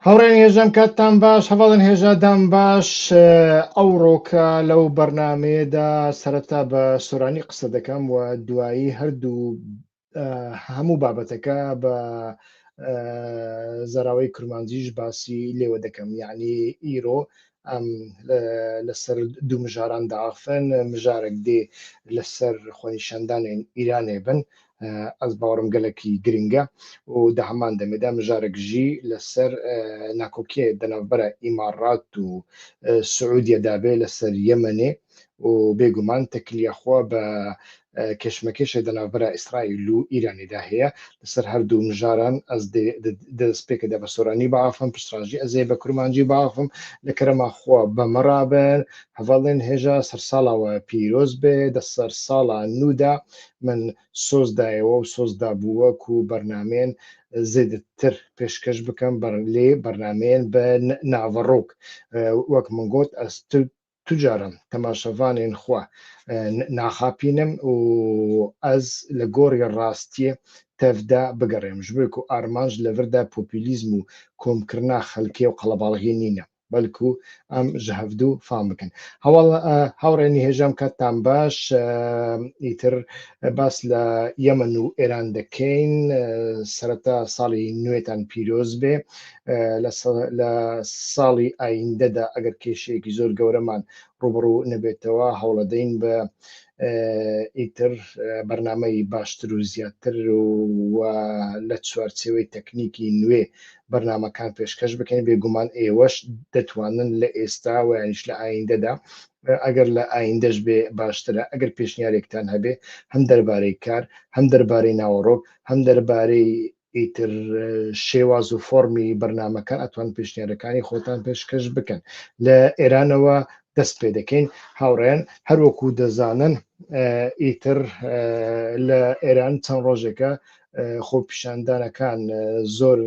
هەوڕێن هێژەم کاتتان باش هەواڵن هێژادان باش ئەوڕۆکە لەو بەرنمەیەدا سەرەتا بە سۆرانی قسە دەکەم و دوایی هەردوو هەموو بابەتەکە بە زەراوەی کورمانجیش باسی لێوە دەکەم یعنی ئیرۆ ئەم لەسەر دوو مژاران داخن مژارێک دێ لەسەر خۆنیشاندانێن ئیرانێ بن ئەس باوەڕم گەلێکی گرنگە و دە هەمان دەمێدا مژارێک ژی لەسەر ناکۆکیە دەناوبەرە ئیمارات و سعودیە دابێ لەسەر یەمەنێ و بێگومان تەکلیەخوا بە کێشمەکێشە دەناوبەرە ئیسرائیل و ئیرانیدا هەیە لەسەر هەردوو مژاران ئەس دەست پێکەدا بە سۆرانی باعفم پشتڕاژی ئەزێ بە کورمانجی باعفم لە کەرەماخوا بەمەڕابن هەڤڵێن هێژە سەر ساڵاوە پیرۆز بێ دە سەر ساڵا نودا من سۆزدایەوە و سۆزدا بووەک و بەرنمێن زێدتر پێشکەش بکەم لێ بەرنمێن بە ناڤەڕۆک وەک من گوت ئەس توجارم تەماشەڤانێن خوا ناخاپینم و ئەز لە گۆڕی ڕاستیە تەفدا بگەڕێم ژبێک و ئارمانج لەڤردا پۆپولیزم و کۆمکردنا خەلکێ و قەڵەباڵغی نینە بەلکو ئەم ژە هەفتوو فام بکەن هاوڕێنی هێژەم کاتتان باش ئیتر باس لە یەمەن و ئێران دەکەین سەرەتا ساڵی نوێتان پیرۆز بێ لە ساڵی ئایندەدا ئەگەر کێشەیەکی زۆر گەورەمان ڕوبڕوو نەبێتەوە هەوڵەدەین بە ئیتر بەرنمەی باشتر و زیاتر و لە چوارچێوەی تەکنیکی نوێ بەرنمەکان پێشکەش بکەین بێگومان ئێوەش دەتوانن لە ئێستا و یانیش لە ئایندەدا ئەگەر لە ئایندەش بێ باشترە ئەگەر پێشنیارێکتان هەبێ هەم دەربارەی کار هەم دەربارەی ناوەڕۆک هەم دەربارەی ئیتر شێواز و فۆرمی بەرنمەکان ئەتوان پێشنیارەکانی خۆتان پێشکەش بکەن لە ئێرانەوە دەست پێ دەکەین هاوڕێن هەروەکو دەزانن ئیتر لە ئێران چەند ڕۆژێکە خۆپیشاندانەکان زۆر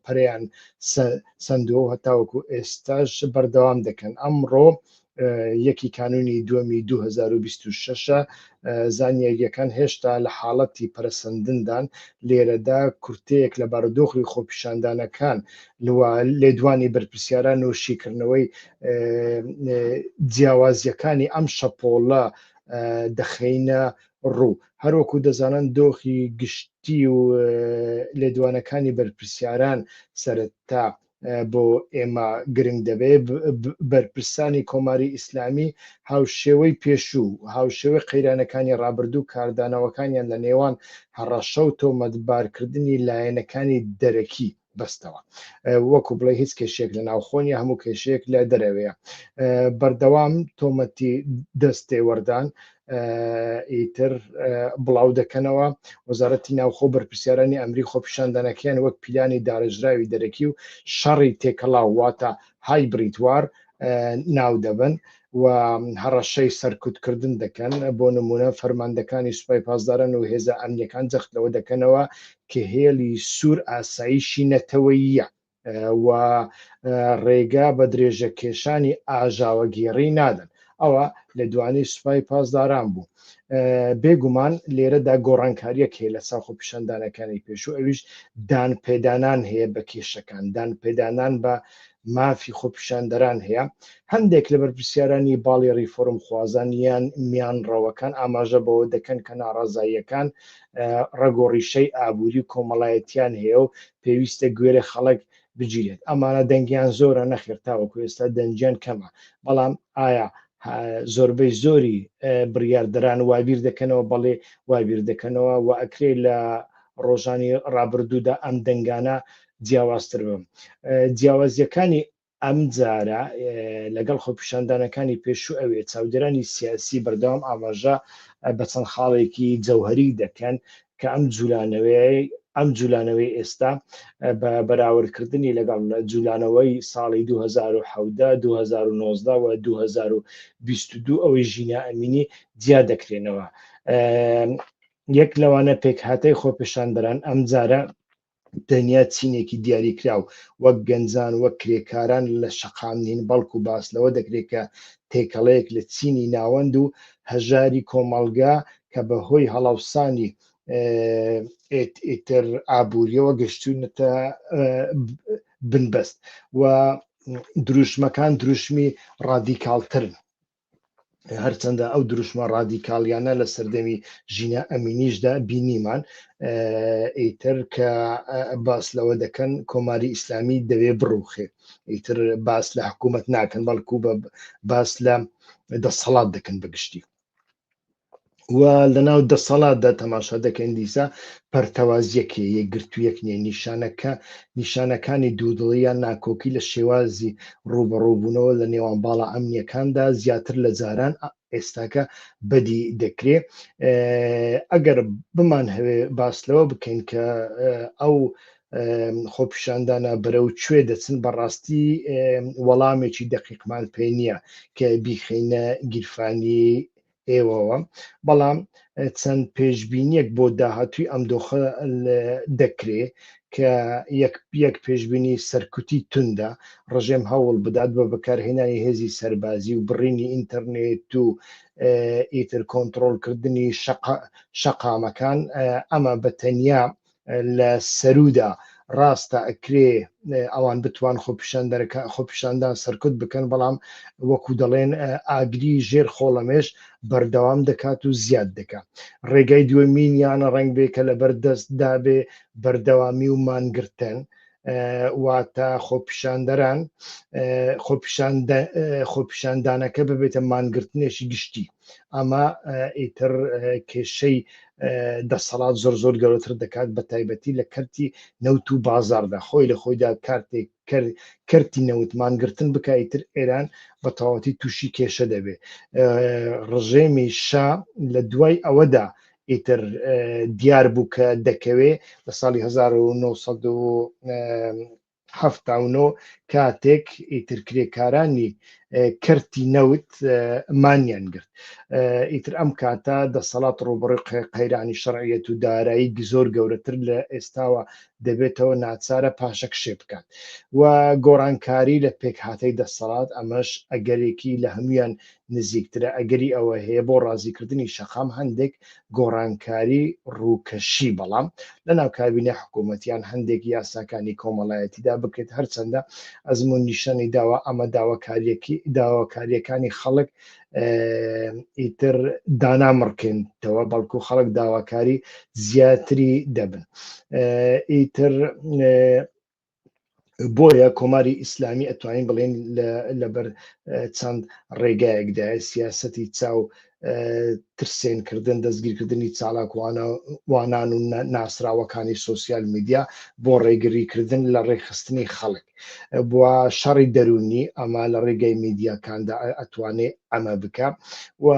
پەریان سندووە و هەتاوەکو ئێستاش بەردەوام دەکەن ئەمڕۆ یەکی کانونی دووەمی 2026 زانیاریەکان هێشتا لە حاڵەتی پەرسەندندان لێرەدا کورتەیەک لە بارودۆخی خۆپیشاندانەکان لێدوانی بەرپرسیاران و شیکردنەوەی جیاوازیەکانی ئەم شەپۆڵە دەخینە ڕوو هەروەکو دەزانن دۆخی گشتی و لێدوانەکانی بەرپرسیاران سەرەتا بۆ ئێمە گرنگ دەبێت بەرپرسانی کۆماری ئیسلامی هاوشێوەی پێشوو هاوشێوەی قەیرانەکانی ڕابردوو کاردانەوەکانیان لە نێوان هەڕەشە و تۆمەتبارکردنی لایەنەکانی دەرەکی بەستەوە وەکو بڵێ هیچ کێشێک لە ناوخۆنی هەموو کێشەیەک لە دەرەوەیە بەردەوام تۆمەتی دەستێوەردان ئیتر بڵاو دەکەنەوە وەزارەتی ناوخۆ بەرپرسیارانی ئەمری خۆپیشاندانەکەیان وەک پیلانی دارەژراوی دەرەکی و شەڕی تێکەڵاو واتە هایبریدوار ناو دەبن و هەڕەشەی سەرکوتکردن دەکەن بۆ نمونە فەرماندەکانی سوپای پاسداران و هێزە ئەمنیەکان جەختەوە دەکەنەوە کە هێڵی سوور ئاساییشی نەتەوەییە و ڕێگا بە درێژە کێشانی ئاژاوەگێڕی نادەن ئەوە لە دوانی سوپای پاسداران بوو بێگومان لێرەدا گۆڕانکاریەک هەیە لە ساخۆ پیشاندانەکانی پێشوو ئەویش دانپێدانان هەیە بە کێشەکان دانپێدانان بە مافی خۆپیشاندەران هەیە هەندێک لە بەرپرسیارانی باڵی ریفۆرم خوازانیان میانڕەوەکان ئاماژە بەوە دەکەن کە ناڕازاییەکان ڕەگۆڕیشەی ئابووری و کۆمەڵایەتیان هەیە و پێویستە گوێرە خەڵک بگیرێت ئەمانە دەنگیان زۆرە نەخێر تاوەکو ئێستا دەنجیان کەمە بەڵام ئایا زۆربەی زۆری بڕیاردەران وابیر دەکەنەوە بەڵێ وابیر دەکەنەوە و ئەکرێ لە ڕۆژانی ڕابردوودا ئەم دەنگانە جیاوازتر بم جیاوازیەکانی ئەم جارە لەگەڵ خۆپیشاندانەکانی پێشوو ئەوێ چاودێرانی سیاسی بەردەوام ئاماژە بە چەند خاڵێکی جەوهەری دەکەن کە ئەم جوولانەوەی ئێستا بە بەراوردکردنی لەگەڵ جوولانەوەی ساڵی 2010 2019 و 2022 ئەوەی ژینە ئەمینی جیا دەکرێنەوە یەک لەوانە پێکهاتەی خۆپیشاندەران ئەم جارە دنیا چینێکی دیاریکراو وەک گەنجان وەک کرێکاران لە شەقامنین بەڵکو باس لەوە دەکرێت کە تێکەڵەیەک لە چینی ناوەند و هەژاری کۆمەڵگا کە بەهۆی هەڵەوسانی ئیتر ئابوووریەوە گەشتونەتە بنبەست و دروشمەکان دروشمی ڕادیکالترن هەرچەندە ئەو دروشمە ڕادیکالیانە لە سەردەمی ژینە ئەمینیشدا بینیمان ئیتر کە باس لەوە دەکەن کۆماری ئیسلامی دەوێ بڕوخێ ئیتر باس لە حکوومەت ناکەن بەڵکو بە باس لە دەسەڵات دەکەن بەگشتی و لەناو دەسەڵاتدا تەماشا دەکەن دیسا پەرتەوازیەکێ یەکگرتوویەک نیە نیشانەکانی دوودڵیان ناکۆکی لە شێوازی ڕوبەڕووبوونەوە لە نێوان باڵا ئەمنیەکاندا زیاتر لە جاران ئێستاکە بەدی دەکرێت ئەگەر بمان هەوێ باسلەوە بکەین کە ئەو خۆپیشاندانە بەرەو کوێ دەچن بەڕاستی وەڵامێکی دەقیقمان پێ نییە کە بیخینە گیرفانی ئێوەوە بەڵام چەند پێشبینیەک بۆ داهاتوی ئەم دۆخە دەکرێت کە یەک پێشبینی سەرکوتی توندا ڕژێم هەوڵ بدات بە بەکارهێنانی هێزی سەربازی و بڕینی ئینتەرنێت و ئیتر کۆنتترۆلکردنی شەقامەکان ئەمە بەتەنیا لە سەرودا ڕاستە ئەکرێ ئەوان بتوان خۆپیشاندان سەرکوت بکەن بەڵام وەکو دەڵێن ئاگری ژێر خۆڵەمێش بەردەوام دەکات و زیاد دەکات ڕێگای دووەمینیانە ڕنگ بێ کە لە بەردەستدا بێ بەردەوامی و مانگرتن واتە خۆپیشاندانەکە ببێتە مانگرتنێکی گشتی ئەمە ئیتر کێشەی دەسەڵات زۆر گەورەتر دەکات بە تایبەتی لە کەرتی نەوت و بازاردا خۆی لە خۆیدا کارتێک کەرتی نەوتمانگرتن بکایتر ئێران بە تەواوەتی تووشی کێشە دەبێت ڕژێمی شا لە دوای ئەوەدا ئیتر دیار بوو کە دەکەوێت لە ساڵی 1970 کاتێک ئیتر کرێکارانی کەرتی نەوت مانیان گرت ئیتر ئەم کاتە دەسەڵات ڕوبڕی قەیرانی شەڕعیەت و دارایی زۆر گەورەتر لە ئێستاوە دەبێتەوە ناچارە پاشە کشێ بکات و گۆڕانکاری لە پێک هاتەی دەسەڵات ئەمەش ئەگەرێکی لە هەمویان نزیکترە ئەگەری ئەوە هەیە بۆ ڕازیکردنی شەقام هەندێک گۆڕانکاری ڕووکەشی بەڵام لە ناو کابینە حکوومەتیان هەندێک یاساکانی کۆمەڵایەتیدا بکرێت هەرچەندە ئەزمون نیشانی داوا ئەمە داواکاریەکانی خەڵک ئیتر دانامڕکێنەوە بەڵکو خەڵک داواکاری زیاتری دەبن ئیتر بۆیە کۆماری ئیسلامی ئەتوانین بڵێن لەبەر چەند ڕێگایەکدا سیاسەتی چاو ترسێنکردن دەستگیرکردنی چالاکوانان و ناسراوەکانی سۆسیال میدیا بۆ ڕێگریکردن لە ڕێخستنی خەڵک بووە شەڕی دەرونی ئەمە لە ڕێگەی میدیاکاندا ئەتوانێت ئەمە بکە و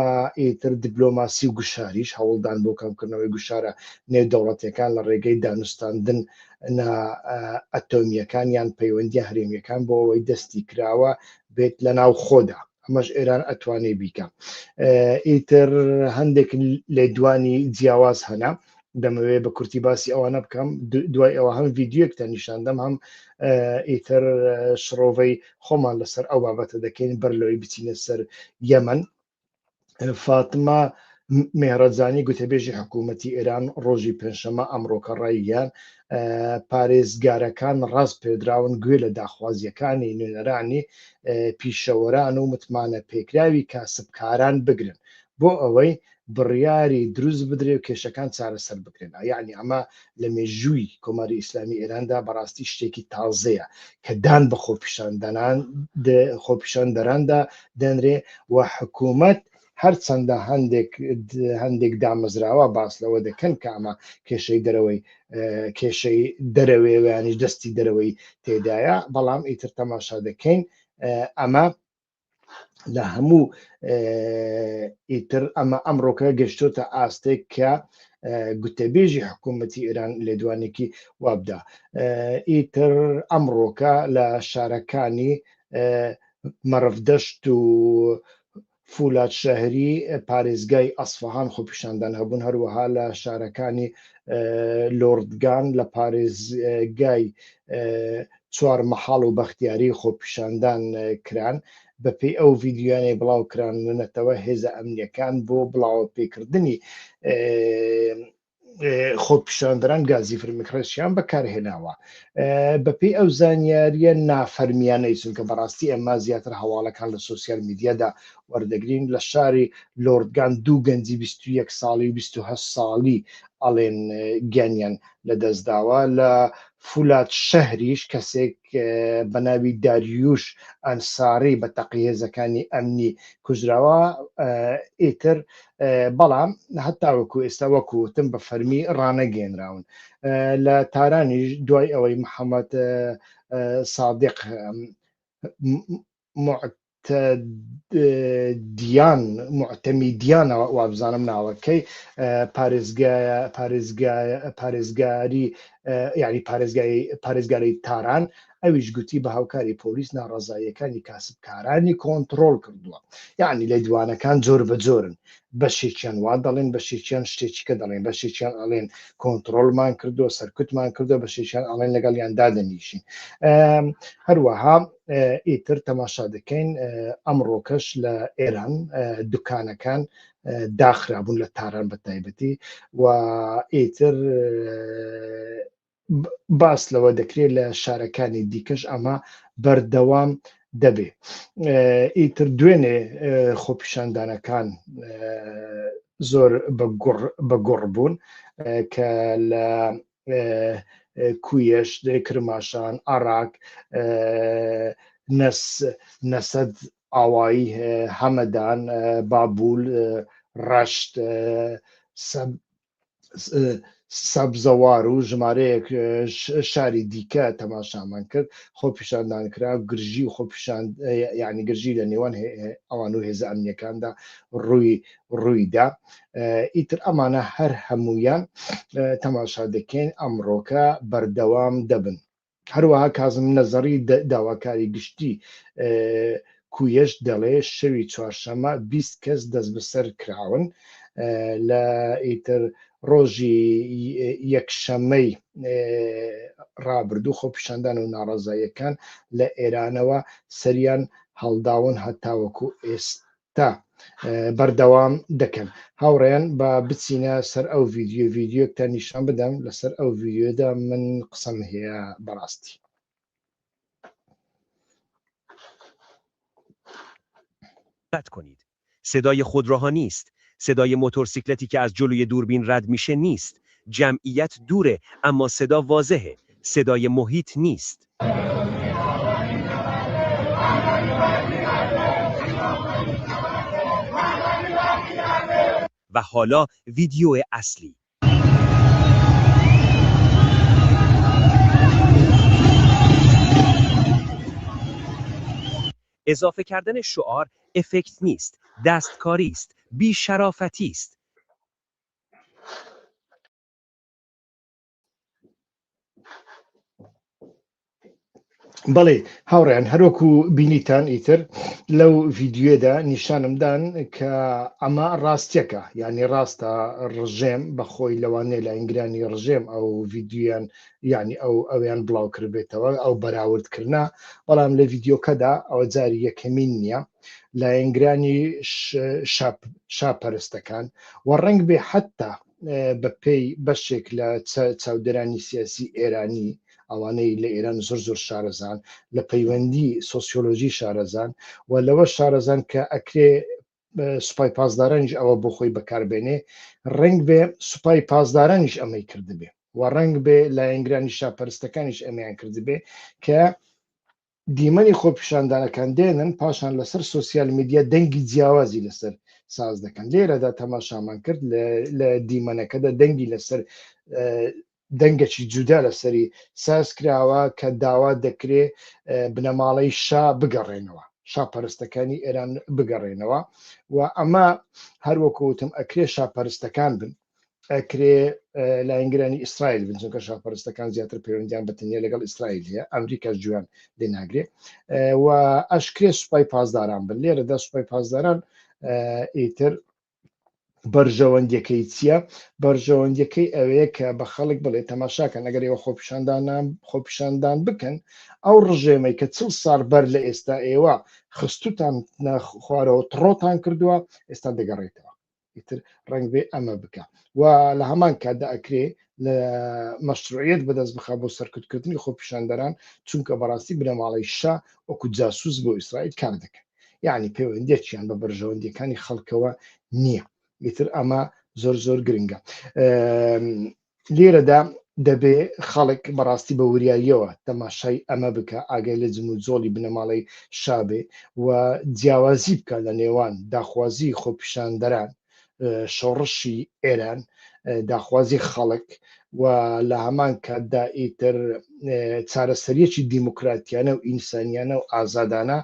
ئیتر دیپلۆماسی و گوشاریش هەوڵدان بۆ کەمکردنەوەی گوشارە نێودەوڵەتیەکان لە ڕێگەی دانوستاندن ئەتۆمیەکان یان پەیوەندی هەرێمیەکان بۆ ئەوەی دەستی کراوە بێت لە ناو خۆدا ئەمەش ئێران ئەتوانێ بیکە ئیتر هەندێک لێدوانی جیاواز هەنا دەمەوێ بە کورتی باسی ئەوانە بکەم دوای ئەوە هەم ڤیددیوەکتە نیشاندەم هەم ئیتر شڕۆڤەی خۆمان لەسەر ئەو بابەتە دەکەین بەر لەوەی بچینە سەر یەمەن فاتما مێهرەجانی گوتەبێژی حکوومەتی ئێران ڕۆژی پێنجشەمە ئەمڕۆکە ڕایگەیان پارێزگارەکان ڕاست پێدراون گوێ لە داخوازیەکانی نوێنەرانی پیشەوەران و متمانە پێکراوی کاسبکاران بگرن بۆ ئەوەی بڕیاری دروست بدرێ و کێشەکان چارەسەر بکرێن یعنی ئەمە لە مێژووی کۆماری ئیسلامی ئێراندا بەڕاستی شتێکی تازەیە کە دان بە خۆپیشاندەراندا دەنرێ و حکوومەت هەرچەندە هەندێک دامەزراوە باس لەوە دەکەن کە ئەمە کێشەی دەرەوێیانیش دەستی دەرەوەی تێدایە بەڵام ئیتر تەماشا دەکەین ئەمە لە هەموو ئیتر ئەمە ئەمڕۆکە گەشتۆتە ئاستێک کە گوتەبێژی حکوومەتی ئێران لێدوانێکی وابدا ئیتر ئەمڕۆکە لە شارەکانی مەڕەفدەشت و فولاد شەهری پارێزگای ئەسفەهان خۆپیشاندان هەبوون هەروەها لە شارەکانی لۆردگان لە پارێزگای چوار مەحاڵ و بەختیاری خۆپیشاندان کران بەپێی ئەو ڤیددیوانەی بڵاو کرانەتەوە هێزە ئەمنیەکان بۆ بڵاو پێکردنی خۆپیشاندەران گازی فرمکرۆسیان بەکارهێناوە بەپێی ئەو زانیاریە نافەرمیانەی چونکە بەڕاستی ئەمە زیاتر هەواڵەکان لە سوسیال میدیادا وەردەگرین لە شاری لۆردگان دوو گەنجی 21 ساڵی و 28 ساڵی ئەڵێن گیانیان لەدەستداوە لە فولاد شەهریش کەسێک بە ناوی داریوش ئەنساری بە تەقیهێزەکانی ئەمنی کوژراوە ئیتر بەڵام هەتاوەکو ئێستا وەکوتم بە فەرمی ڕانەگەێنراون لە تارانیش دوای ئەوەی محەممەد سادق معتەمیدیانەوە وابزانم ناوەکەی پارێزگاری یعنی پارێزگاری تاران ئەویش گوتی بە هاوکاری پۆلیس ناڕەزاییەکانی کاسبکارانی کۆنتترۆل کردووە یعنی لە دیوانەکان جۆر بە جۆرن بەشێکیان وا دەڵێن بەشێکیان شتێکیکە دەڵێن بەشێکیان ئەڵێن کۆنتترۆلمان کردو سەرکوتمان کردو بەشێکیان ئەڵێن لەگەڵیان دادەنیشین هەروەها ئیتر تەماشا دەکەین ئەمڕۆکەش لە ئێران دوکانەکان داخرابوون لە تاران بە تایبەتی و ئیتر باس لەوە دەکرێت لە شارەکانی دیکەش ئەمە بەردەوام دەبێ ئیتر دوێنێ خۆپیشاندانەکان زۆر بەگوڕ بوون کە لە کویەش کرماشان عراق نەسەد ئاوایی هەمەدان بابول ڕەشت سەبزەوار و ژمارەیەک شاری دیکە تەماشامان کرد خۆپیشاندانکرا گرژی و خۆپیشان یعنی گرژی لە نێوان ئەوان و هێزە ئەمنیەکاندا ڕوویدا ئیتر ئەمانە هەر هەمویان تەماشا دەکەین ئەمڕۆکە بەردەوام دەبن هەروەها کازم نەزەری داواکاری گشتی کویەش دەڵێ شەوی چوارشەمە 20 کەس دەست بەسەر کراون لە ئیتر ڕۆژی یەکشەمەی ڕابردوو خۆپیشاندان و ناڕەزاییەکان لە ئێرانەوە سەریان هەڵداون هەتاوەکو ئێستا بەردەوام دەکەن هاوڕێیان بە بچینە سەر ئەو ڤیددیۆکتان نیشان بدەم لەسەر ئەو ڤیددیۆدا من قسەم هەیە بەڕاستی کنید صدای خودروها نیست صدای موتورسیکلتی که از جلوی دوربین رد میشه نیست جمعیت دوره اما صدا واضحه صدای محیط نیست و حالا ویدیو اصلی اضافه کردن شعار افکت نیست دستکاری است بی شرافتی است بەڵێ هاوڕێیان هەروەکو بینیتان ئیتر لەو ڤیددیۆدا نیشانمدان کە ئەمە ڕاستیەکە یعنی ڕاستە ڕژێم بەخۆی لەوانەیە لە ئینگرانی ڕژێم ئەو ڤیددیۆیان یعنی ئەویان بڵاو کردبێتەوە ئەو بەراوردکردنا بەڵام لە ڤیددیۆکەدا ئەوە جاری یەکەمین نییە لە ئینگرانی شاپەرستەکان و ڕەنگ بێ حتا بەپێی بەشێک لە چاودێرانی سیاسی ئێرانی ئەوانەی لە ئێران زۆر شارەزان لە پەیوەندی سۆسیۆلۆژی شارەزان و لەوە شارەزان کە ئەکرێ سوپای پاسدارانیش ئەوە بۆ خۆی بەکاربێنێ ڕنگ بێ سوپای پاسدارانیش ئەمەی کردبێ و ڕنگ بێ لە ئینگرانی شاپەرستەکانیش ئەمەیان کردبێ کە دیمەنی خۆپیشاندانەکان دێنن پاشان لەسەر سوسیال میدیا دەنگی جیاوازی لەسەر ساز دەکەن لێرەدا تەماشامان کرد لە دیمەنەکەدا دەنگی لەسەر دەنگێکی جودا لەسەری ساز کراوە کە داوا دەکرێ بنەماڵەی شا بگەڕێنەوە شاپەرستەکانی ئێران بگەڕێنەوە و ئەمە هەروەکوتم ئەکرێ شاپەرستەکان بن ئەکرێ لە ئینگرانی ئیسرائیل بن چونکە شاپەرستەکان زیاتر پەیوەندیان بەتەنیا لەگەڵ ئیسرائیل هەیە ئەمریکاش جویان لێناگرێ و ئەشکرێ سوپای پاسداران بن لێرەدا سوپای پاسداران ئیتر بەرژەوەندیەکەی چییە؟ بەرژەوەندیەکەی ئەوەیە کە بە خەڵک بڵێ تەماشاکەن ئەگەر ئێوە خۆپیشاندان بکەن ئەو ڕژێمەی کە 40 ساڵ بەر لە ئێستا ئێوە خستوتان خوارەوە تڕۆتان کردووە ئێستا دەگەڕێتەوە ئیتر ڕنگ بێ ئەمە بکە و لە هەمان کاتدا ئەکرێ لە مەشروعیت بەدەست بخە بۆ سەرکوتکردنی خۆپیشاندەران چونکە بەڕاستی بنەماڵەی شا وەکو جاسوس بۆ ئیسرائیل کار دەکەن یعنی پەیوەندیەکیان بە بەرژەوەندیەکانی خەڵکەوە نییە ئیتر ئەمە زۆر گرنگە لێرەدا دەبێ خەڵک بەڕاستی بە وریاییەوە تەماشای ئەمە بکە ئاگای لە جم و جۆڵی بنەماڵەی شابێ و جیاوازی بکە لە نێوان داخوازی خۆپیشاندەران شۆڕشی ئێران داخوازی خەڵک و لە هەمان کاتدا ئیتر چارەسەریەکی دیموکراتیانە و ئینسانیانە و ئازادانە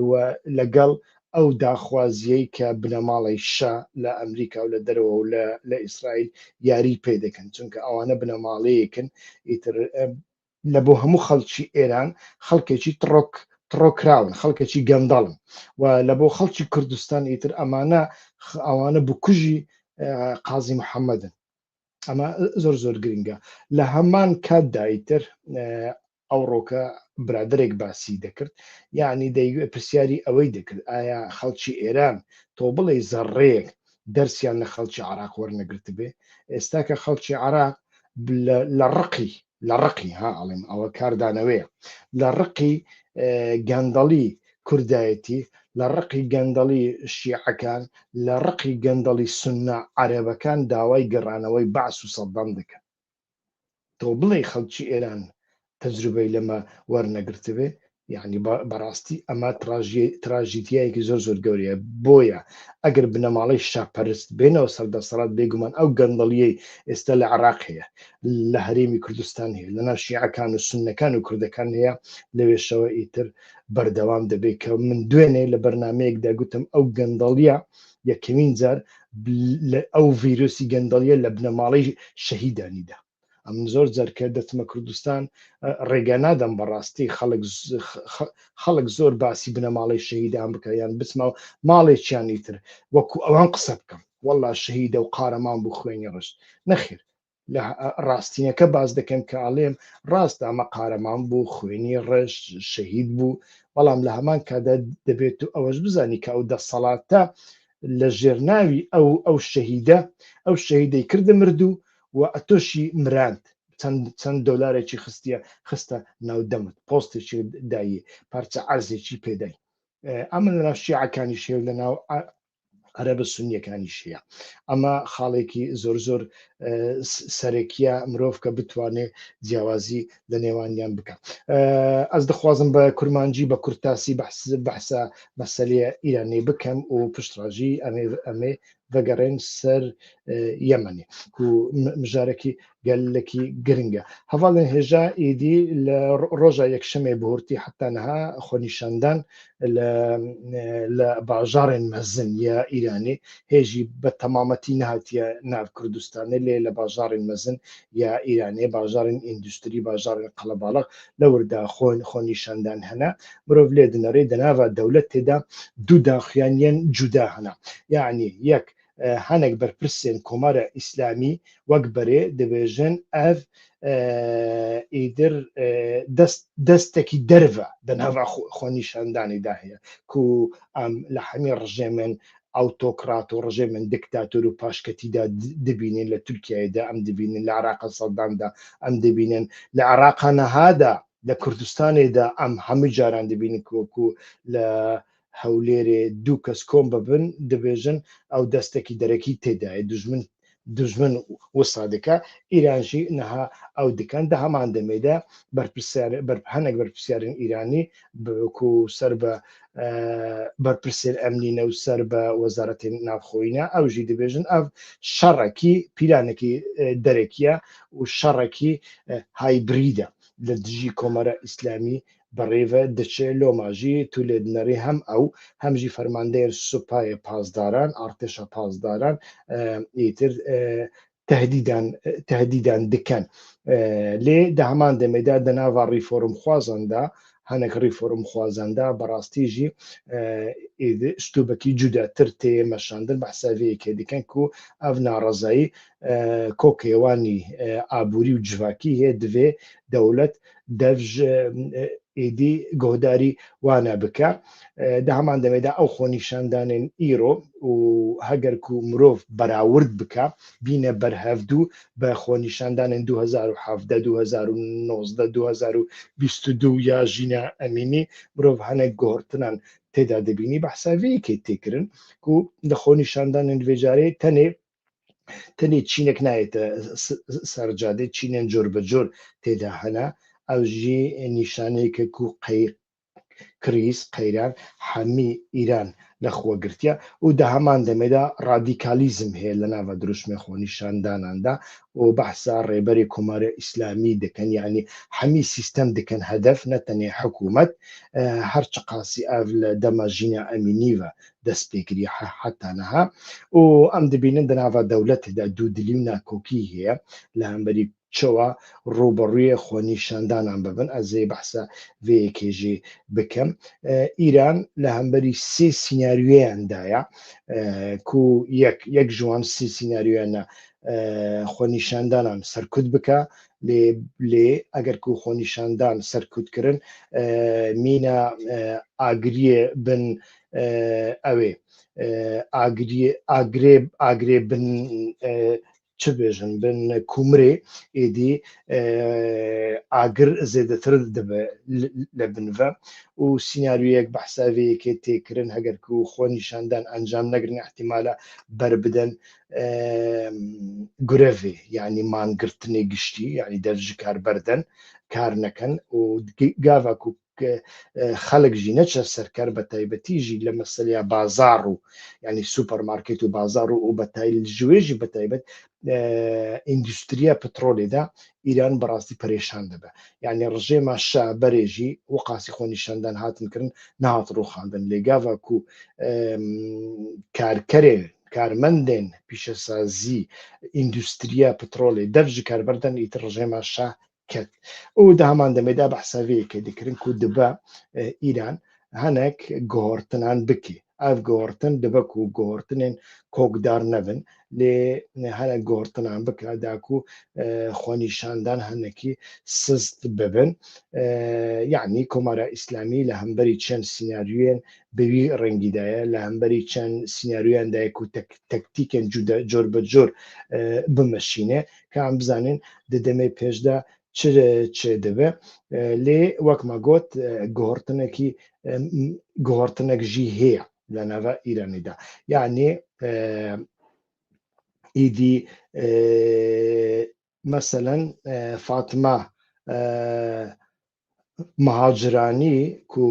و لەگەڵ ئەو داخوازیەی کە بنەماڵی شا لە ئەمریکا و لە دەرەوە و لە ئیسرائیل یاری پێ دەکەن چونکە ئەوانە بنەماڵەیەکن ئیتر لە بۆ هەموو خەڵکی ئێران خەڵکێکی تڕۆکراون خەڵکێکی گەندەڵن و لە بۆ خەڵکی کوردستان ئیتر ئەوانە بکوژی قازی محەممەدن ئەمە زۆر گرنگە لە هەمان کاتدا ئیتر ئەوڕۆکە برادێک باسی دەکرد یعنی پرسیاری ئەوەی دەکرد ئایا خەڵکی ئێران تۆ بڵێ زەڕێک دەرسیان لە خەڵکی عراق وەرنەگرت بێ ئێستا کە خەڵکی عراق لە ڕقی ئەڵێم ئەوە کاردانەوەیە لە ڕقی گەندەڵی کوردایەتی لە ڕقی گەندەڵی شیعەکان لە ڕقی گەندەڵی سوننا عەرەبەکان داوای گەڕانەوەی بەعس و سەددام دەکەن تۆ بڵێ خەڵکی ئێران تەجروبەی لەمە وەرنەگرت بێ یعنی بەڕاستی ئەمە تراژیدیایەکی زۆر گەورەیە بۆیە ئەگەر بنەماڵەی شاپەرست بێنەوە سەردەسەڵات بێگومان ئەو گەندەڵیەی ئێستا لە عراق هەیە لە هەرێمی کوردستان هەیە لە ناو شیعەکان و سوننەکان و کوردەکان هەیە لەوێشەوە ئیتر بەردەوام دەبێت کە من دوێنێ لە بەرنمەیەکدا گوتم ئەو گەندەڵیە یەکەمین جار ئەو ڤیرۆسی گەندەڵیە لە بنەماڵەی شەهیدانیدا ئەم زۆر جارکە دەتمە کوردستان ڕێگە نادەم بەڕاستی خەڵک زۆر باسی بنەماڵی شەهیدان بکە یان بچمە ماڵێکیان ئیتر وەکو ئەوان قسە بکەم وەڵا شەهیدە و قارەمان بوو خوێنی ڕشت نەخیر لە ڕاستینەکە باز دەکەم کە ئاڵێم ڕاستە ئەمە قارەمان بوو خوێنی ڕشت شەهید بوو بەڵام لە هەمان کادا دەبێت و ئەوەش بزانی کە ئەو دەسەڵاتە لە ژێرناوی ئەو شەهیدەی کردە مردوو و ئەتۆشی مراند چەند دۆلارێکی خستە ناودەمت پۆستێکی دایی پارچە ئارزێکی پێدای ئەمە لە ناو شیعەکانی شێو لە ناو عەرەبە سونیەکانی شەیە ئەمە خاڵێکی زۆر سەرەکیە مرۆڤ کە بتوانێت جیاوازی لە نێوانیان بکە ئەس دەخوازم بە کورمانجی بە کورتاسی بەحسە مەسەلەیە ئیرانی بکەم و پشتڕاژی ئەمێ بەگەڕێن سەر یەمەنی و مژارێکی گەلێکی گرنگە هەواڵێن هێژا ئیدی لە ڕۆژە یەکشەمێ بهورتی حتا نەها خۆنیشاندان لە باژارێن مەزن یا ئیرانی هێژی بە تەمامەتی نهاتیە ناو کوردستانە لێ لە باژارێن مەزن یا ئیرانی باژارن ئیندوستری باژارن قەڵەباڵغ لەوردا خۆنیشاندان هەنا مرۆڤ لێ دنەڕێ دەناوە دەولەت تێدا دوو داخیانیان جودا هەنا یعنی یەک هەنێک بەرپرسێن کۆمارە ئیسلامی وەک بەرێ دەبێژن ئەف ئیدر دەستێکی دەرڤە دەناوە خۆنیشاندانیدا هەیە کو ئەم لە هەمی ڕژێمن ئەوتۆکرات و ڕژێمن دیکتاتۆر و پاشکەتیدا دەبینێن لە تورکیایدا ئەم دەبینن لە عراق سەدامدا ئەم دەبینن لە عراقا نەهادا لە کوردستانێدا ئەم هەموو جاران دەبینن کۆکو لە هەولێرێ دوو کەس کۆم ببن دەبێژن ئەو دەستێکی دەرەکی تێدایە دژمن وسادەکە ئیرانژی نەها ئەو دکەن دە هەمان دەمێدا هەنێک بەرپرسیارن ئیرانی بکو سەر بە بەرپرسێر ئەمنینە و سەر بە وەزارەتی ناوخۆیینە ئەوژی دەبێژن ئەو شەڕێکی پیلانێکی دەرەکیە و شەڕێکی هایبریدە لە دژی کۆمەرە ئیسلامی بەڕێوە دەچێت لۆماژی تو لێ دنەڕی هەم ئەو هەمژی فەرماندەیە سوپایە پاسداران ئارتێشە پاسداران ئیتر تهدیدان دکەن لێ دە هەمان دەمێدا دەناوە ڕیفۆرم خوازاندا هەنێک ڕیفۆرم خوازاندا بەڕاستیژی شتوبەکی جوداتر تێ مەشاندن بەحساوەیەکێ دیکەن و ئەو ناڕەزایی کۆکێوانی ئابووری و جڤاکی هەیە دوێ دەولەت دەڤژ ئیدی گۆداری وانە بکە دا هەمان دەمێدا ئەو خۆنیشاندانên ئیرۆ و هەگەرکو مرۆڤ بەراورد بکە بینە بەرهەفتوو بە خۆنیشاندانên 2017 2019 2022 یا ژینە ئەمینی مرۆڤ هەنێک گۆڕتنان تێدا دەبینی بەحساوەیەکی تێکردن و لە خۆنیشاندانên vêjarê tenê çînek nayête sercadê çînên cor bi cor têda hene ew jî nîşaneyeke ku krîz qeyran hemî îran lexwe girtiye û di heman demê de radîkalîzm heye li nava diruşmê xwenîşandanan da û behsa rêberê Komara İslamî dikin yanî hemî sîstem dikin hedef ne tenê hikûmet her çi qasî ev li dema jîna emînî ve dest pê kiriye heta niha û em dibînin di nava dewletê de dûdilî û nakokî heye li hemberî çawa ڕوبەڕوویە خۆنیشاندانان ببن ez ê behsa vê yekê jî bikim îran li hemberî sê sînaryoyan daya ku yek ji wan sê sînaryoyan xwenîşandanan serkût bike lê eger ku xwenîşandan serkût kirin mîna agiriyê bin ew ê agrê bin çi bêjin bin kûmirê êdî agir zêdetir dibe li bin ve û sînaryoyek behsa vê yekê têkirin heger ku xwenîşandan encam negirin ihtimala berbidin gurevê yanî mangirtinê giştî yanî dev ji kar berdin kar nekin û gava ku xelek jî neçe serkar betaybetî jî li meseleya bazar û yanî supermarket û bazar û ji wê jî betaybet îndûstriya petrolê de îran bi rastî perêşan dibe yanî rejêma şa berê jî weqasî xwenîşandan hatin kirin nehat rûxandin lê gava ku karkerê karmendên pîşesazî îndûstriya petrolê dev ji kar berdin îtir rejêma şa ket û di heman demê de behsa vê yekê dikirin ku dibe îran hinek guhortinan bike ev guhortin dibe ku guhortinên kokdar nebin lê hinek guhortinan bike da ku xwenîşandan hinekî sizt bibin yanî Komara İslamî li hemberî çend sînaryoyên bi wî rengî de ye li hemberî çend sînaryoyan de ye ku tektîkên cor bi cor bimeşîne ka em bizanin di demê pêş de çi dibe lê wek me got guhortinek jî heye li nava Îranê de yanî êdî meselen Fatima Mihaciranî ku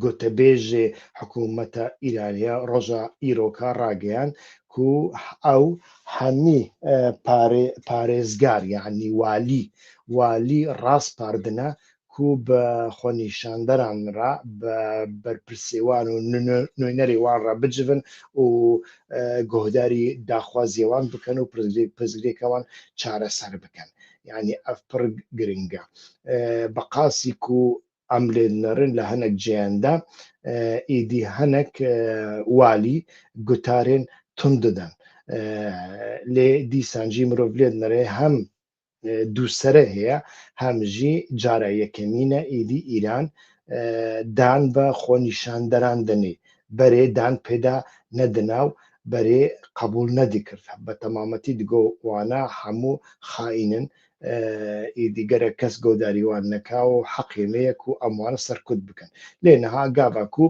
gotebêjê hikûmeta Îranê roja îroka ragihan ku ew hemî parêzgar yanî walî rast pardine ku bi xwenîşandanan re bi berpirsê wan û nûnerê wan re bicivin û guhdarî daxwaziyê wan bikin û pirzgirêka wan çareser bikin yanî ev pir giring e bi qasî ku em lê dinirin li hinek ciyên de êdî hinek walî gutarên tund didin lê dîsan jî mirov lê dinire hem dûsere heye hem jî cara yekemîn e êdî Îran dan bi xwenîşandanan dinê berê dan pêda nedina û berê qebûl nedikir bi temametî digo wana hemû xaînin êdî gerek kes guhdarî wan neka û heqê me ye ku em wan serkût bikin lê niha gava ku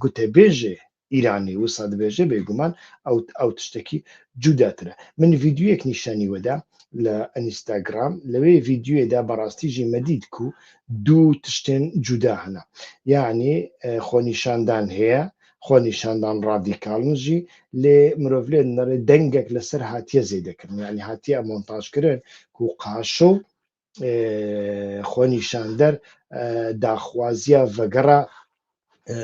gotebêjê Îranî wisa dibêje bêguman ew tiştekî cudatir e min vîdyoyek nîşanî we da li Instagram li wê vîdyoyê de berastî jî me dît ku dû tiştên cuda hene yanî xwenîşandan heye xwenîşandan radîkalin jî lê mirov lê dinire dengek li ser hatiye zêdekirin yanî hatiye montajkirin ku qaşo xwenîşander daxwaziya vegera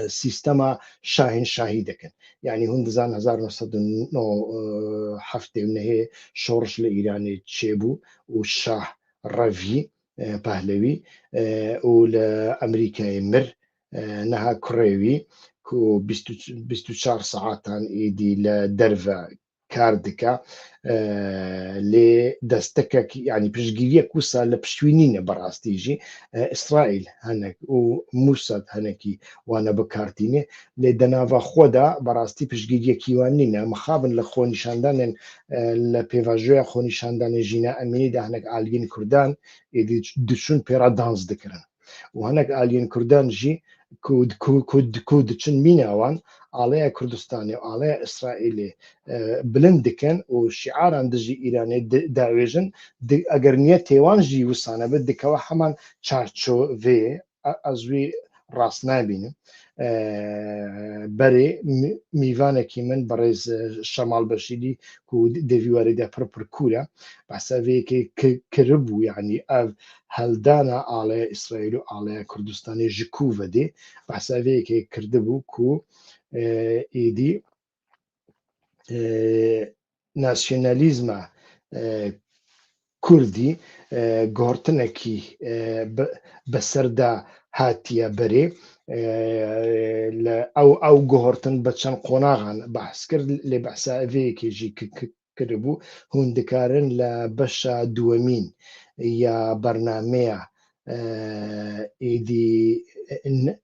sîstema şahînşahî dikin yanî hûn dizanin 1979 şoriş li Îranê çêbû û Şah Revî Pehlewî û li Emerîkayê mir niha kurê wî ku 24 saetan êdî li derve کار دکا لێ دەستەکە ینی پشگیریە کوسا لە پشتوینینە بەڕاستیژی ئیسرائیل هەنێک و موساد هەنێکی وانە بکارتینێ لێ دەناڤ خۆدا بەڕاستی پشگیریەکیوان نینە مخابن لە خۆنیشاندانێن لە پێواژوێ خۆنیشاندانی ژینە ئەمینی دا هەنێک ئالین کوردان دچون پێرا دانس دکردن و هەنێک ئالین کوردان ژی کو دچن میناوان ئاڵەیە کوردستانی و ئاڵەیە ئیسرائیلی بلند دکەن و شیعاران دژی ئیرانی داوێژن ئەگەر نییە تێوان ژی وسانە بێت دکەوە هەمان چارچۆ vê ez wî rast nabînim berê mîvanekî min berêz Şemal Beşîrî ku devî werî de pir kûr e behsa vêyekê kiribû yanî ev heldana aleya İsraîl û aleya Kurdistanê ji ku vedê behsa vêyekê kirdibû ku êdî nasyonalîzma Kurdî guhortinekî beserda hatiye berê ew guhortin bi çend qonaxan behs kir lê behsa vêyekê jî kiribû hûn dikarin li beşa duwemîn ya bernameya êdî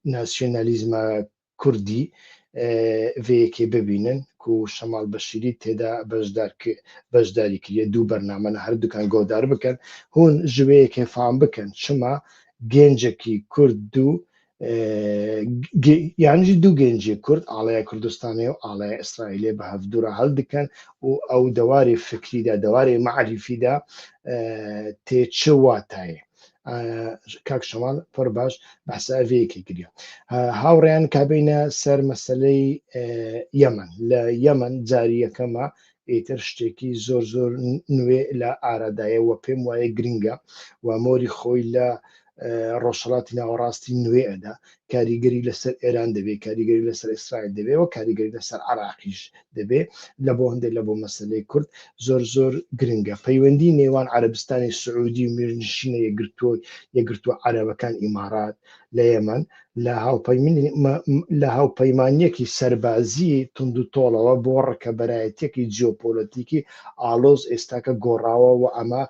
nasyonalîzma Kurdî vêyekê bibînin ku Şemal Beşîrî têda beşdarî kiriye dû bername her dukan godar bikin hûn ji wêyekê fehm bikin çima gêncekî Kurd û yani jî dû gencê Kurd aleya Kurdistanê û aleya İsraîlê bi hevdûra hel dikin û ew dewarê fikrî de dewarê mecrifî de tê çi watayê Kak Şemal pir baş behsa vêyekê kiriye hawreyan kabîne ser meseley Yemen li Yemen carî yekema êtir ştêkî zor nûê li aradayê we pêm waye giring e we morî xwe li Rojhilatî Nawerastî nûê ede karîgerî li ser Êran dibê karîgerî li ser İsraîl dibê û karîgerî li ser Iraqî jî dibê li bo hindê li bo meseleyê Kurd zor giring e peywendî nêwan Erebistanê Siûdî û Mêrnişînê yekgirtû Erebekan Îmarat li Yemen li hawpeymaniyekî serbaziyê tundûtolawe bo rikeberayetiyekî jeopolitîkî aloz êstaka gorawe û ema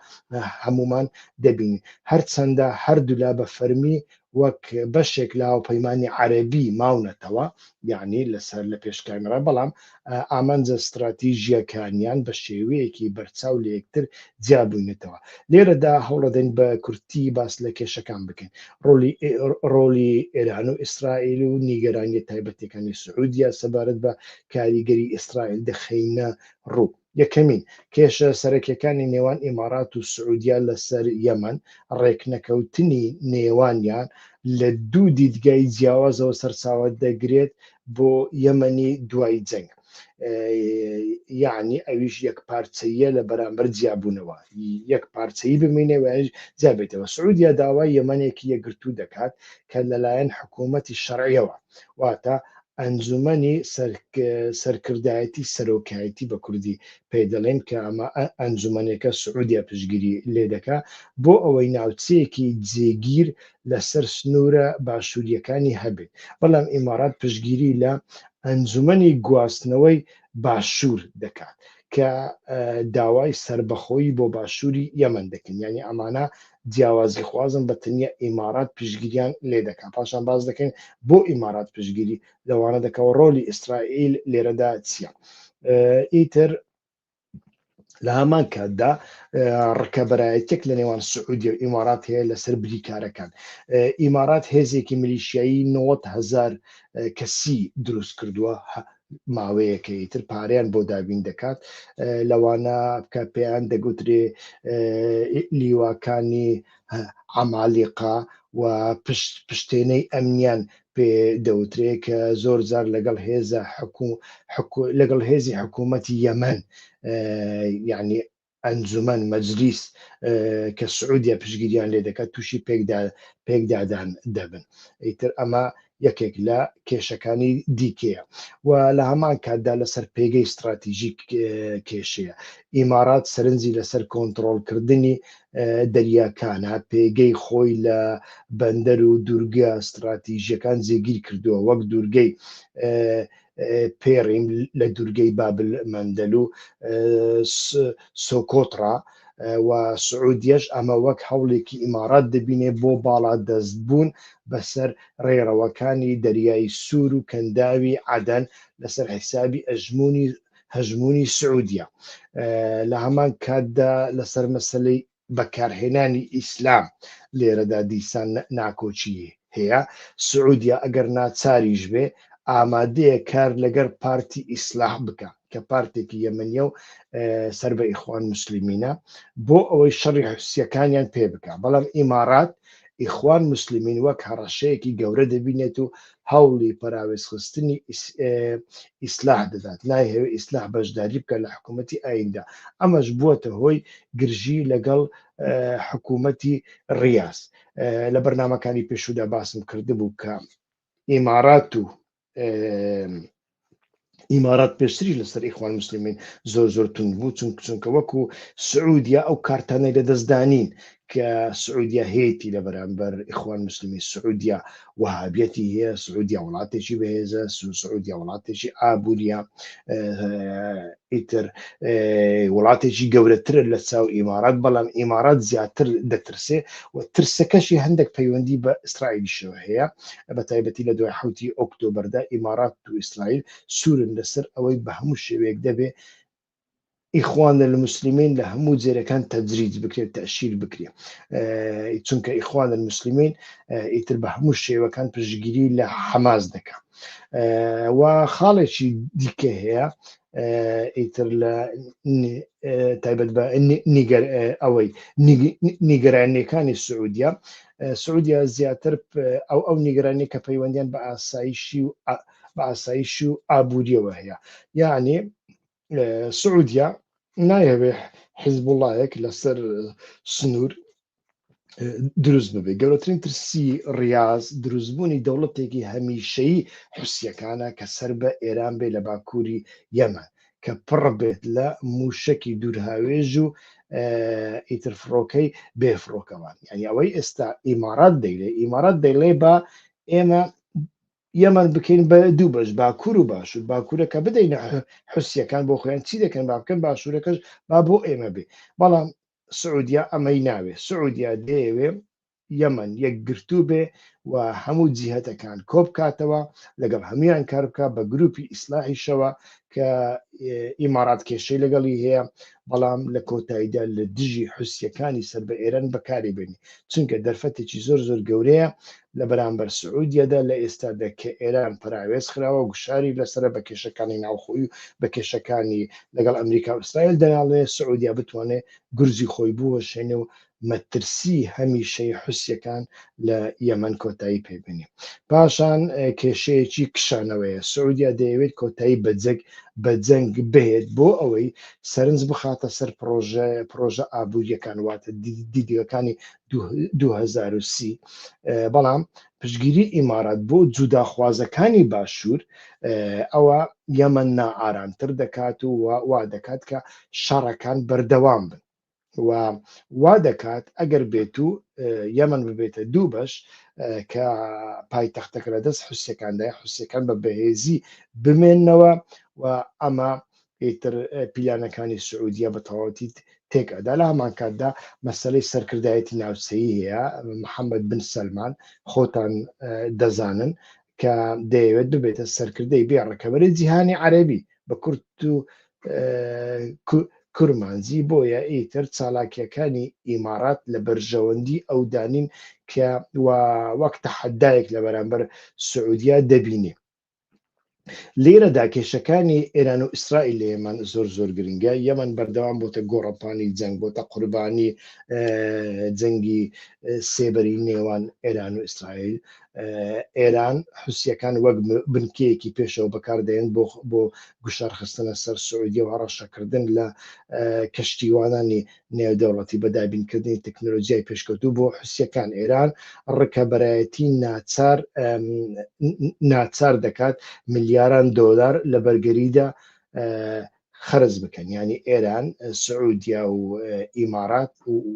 hemûman dibînin herçenda her du la bi fermî wek beşek li hawpeymanî erebî mawnetewe yanî li ser li pêşkemîran belam amenza stratîjiyekaniyan bi şêweyekî berçaw li yektir ciyabûnetewe lêre de hewla din bi kurtî bas li kêşekan bikin rolê Êran û İsraîl û nîgeraniyê taybetîkanî Siûdiya sebaret bi karîgerî İsraîl dixeyne rû yekemîn kêşa serekekanî nêwan Îmarat û Siûdiya li ser Yemen rêknekewtinî nêwaniyan li dû dîdgehî ciyawaza serçawe degirêt bo Yemenî duayî ceng yani ew jî yekparçeyî li beramber ciyabûnewe yekparçeyî bimîne we ciyabêtewe Siûdiya dawayê Yemenekî yekgirtû dikat ke li layen hikûmetî şer'î we wata encûmenê serkirdayetî serokayetî bi Kurdî pê dilên ke ema encûmeneke Siûdiya piştgirî lê dike bo ewey navçeyekî cêgîr li ser snûra başûriyekanî hebe belam Îmarat piştgirî li encûmenê guhastinewey başûr dikat ke dawayê serbixweyî bo başûrî Yemen dikin yani emane ciyawazîxwazin bi teniya Îmarat piştgiriyan lê dikin paşan baz dikin bo Îmarat piştgirî li wane dike û rolê İsraîl lêre de çi ye îtir li heman katda rikeberayetiyek li nêwan Siûdiya û Îmarat heye li ser birîkarekan Îmarat hêzekî milîşyayî 90,000 kesî drûst kirduwe maweyekê îtir pareyan bo davîn dikat li wana pêyan degotirê lîwakanî Emalîqa û piştîneyê emniyan pê dewtirê ke zor car legel hêzê hikûmetî Yemen yani encûmen meclîs ke Siûdiya piştgiriyan lê dike tûşî pêkdadan dibin îtir ema yekek li kêşekanî dîkê ye we li heman katda li ser pêgey stratîjîk kêşe ye Îmarat serinzî li ser kontrolkirdinî deryakan e pêgey xwe li bender û dûrgeha stratîjiyekan zêgîr kirduwe wek dûrgey پێڕیم لە دوورگەی بابل مەندەل و سۆکۆترا و سعودیەش ئەمە وەک هەوڵێکی ئیمارات دەبینێ بۆ باڵا دەستبوون بەسەر ڕێڕەوەکانی دەریای سوور و کەنداوی عەدەن لەسەر حیسابی هەژمونی سعودیە. لە هەمان کاتدا لەسەر مەسەلەی بەکارهێنانی ئیسلام لێرەدا دیسان ناکۆچی هەیە. سعودیە ئەگەر ناچاریش بێ ئامادەیە کار لەگەر پارتی ئیسلاح بکە کە پارتێکی یەمەنیە و سەر بە ئیخوان مسلمینە بۆ ئەوەی شەڕی حوسیەکانیان پێ بکە. بەڵام ئیمارات ئیخوان مسلمین وەک هەڕەشەیەکی گەورە دەبینێت و هەوڵی پەراوێزخستنی ئیسلاح دەدات، نایهەوێت ئیسلاح بەشداری بکە لە حکوومەتی ئایندا. ئەمەش بووەتە هۆی گرژی لەگەڵ حکوومەتی ڕیاض. لە بەرنامەکانی پێشودا باسم کردبوو کە ئیمارات پێشتری لەسەر ئیخوان مسلمین زۆر تونند بوو چونکە وەکو سعودیە ئەو کارتانەی لە دەستدانین کە سعودیە هەیەی لە بەرامبەر ئیخوان مسلمین. سعودیە وهابیەتی هەیە، سعودیە وڵاتێکی بەهێزە، سعودیە وڵاتێکی ئابوووریە، ئیتر وڵاتێکی گەورەترە لە چاو ئیمارات، بەڵام ئیمارات زیاتر دەترسێ و ترسەکەشی هەندێک پەیوەندی بە ئیسرائیلیشەوە هەیە. بە تایبەتی لە دوای 7 ئۆکتۆبەردا ئیمارات و ئیسرائیل سوورن لەسەر ئەوەی بە هەموو شێوەیەک دەبێ ئیخوان المسلمین لە هەموو جێرەکان تەجریج بکرێت، تەشیر بکرێت، چونکە ئیخوان المسلمین ئیتر بە هەموو شێوەکان پشتگیری لە حەماس دەکات. و خاڵێکی دیکە هەیە ئیتر لە تایبەت بە ئەوەی نیگەرانیەکانی سعودیە زیاتر ئەو نیگەرانی کە پەیوەندیان بە ئاسایشی و ئابووریەوە هەیە. یعنی سعودیە نایەوێ حیزبوڵایەک لەسەر سنوور دروست ببێ. گەورەترین ترسی ڕیاض دروستبوونی دەوڵەتێکی هەمیشەیی حوسیەکانە کە سەر بە ئێران بێ لە باکووری یەمەن کە پڕ بێت لە موشکی دوورهاوێژ و ئیتر فڕۆکەی بێفرۆکەوان. یعنی ئەوەی ئێستا ئیمارات دەیڵێ بە ئێمە یەمەن بکەین بە دوو بەش، باکوور و باشوور. باکوورەکە بدەین حوسیەکان بۆ خۆیان چی دەکەن با بکەن، باشوورەکەش با بۆ ئێمە بێ. بەڵام سعودیە ئەمەی ناوێ. سعودیە دەیەوێ یەمەن یەکگرتوو بێ و هەموو جیهەتەکان کۆبکاتەوە لەگەڵ هەمویان کار بکە بە گروپی ئیسلاحیشەوە کە ئیمارات کێشەی لەگەڵی هەیە، بەڵام لە کۆتاییدا لە دژی حوسیەکانی سەر بە ئێران بەکاری بێنی، چونکە دەرفەتێکی زۆر گەورەیە لە بەرامبەر سعودیەدا لە ئێستادا کە ئێران پراوێز خراوە و گوشاری لەسرە بە کێشەکانی ناوخۆی و بە کێشەکانی لەگەڵ ئەمریکا و ئیسرائیل دەناڵێ سعودیا بتوانێت گورجی خۆی بوەشێنێ و مەترسی هەمیشەی حوسیەکان لە یەمەن کۆتایی پێبێنی. پاشان کێشەیەکی کشانەوەیە. سعودیا دەیەوێت کۆتایی بە جەنگ بێت بۆ ئەوەی سەرنج بخاتە سەر پرۆژە ئابووریەکان، واتە دیدگەکانی 2030. بەڵام پشگیری ئیمارات بۆ جوداخوازەکانی باشوور ئەوە یەمەن نائارامتر دەکات و وا دەکات کە شەڕەکان بەردەوام بن و وا دەکات ئەگەر بێت و یەمەن ببێتە دوو بەش کە پایتەختەکە لە دەست حوسیەکاندای حوسیەکان بە بەهێزی بمێننەوە و ئەمە ئیتر پیلانەکانی سعودیە بە تەواوەتی تێکەدا. لە هەمان کاتدا مەسەلەی سەرکردایەتی ناوچەیی هەیە. محەممەد بن سەلمان خۆتان دەزانن کە دەیەوێت ببێتە سەرکردەی بێ ڕێکەبەری جیهانی عەرەبی بە کورد و کورمانجی. بۆیە ئیتر چالاکیەکانی ئیمارات لە بەرژەوەندی ئەو دانین کە وەک تەحەدایەک لە بەرامبەر سعودیا دەبینێ. لێرەدا کێشەکانی ئێران و ئیسرائیل لە یەمەن زۆر گرنگە. یەمەن بەردەوام بۆتە گۆڕەپانی جەنگ، بۆتە قوربانی جەنگی سێبەری نێوان ئێران و ئیسرائیل. ئێران حوسیەکان وەک بنکەیەکی پێشەوە بەکاردێن بۆ گوشارخستنە سەر سعودیە و هەڕەشەکردن لە کەشتیوانانی نێودەوڵەتی بەدابینکردنی تەکنۆلۆژیای پێشکەوتوو بۆ حوسیەکان. ئێران ڕکەبەرایەتی ناچار دەکات ملیاران دۆلار لە بەرگەریدا خەرج بکەن. ینی ئێران، سعودیا و ئیمارات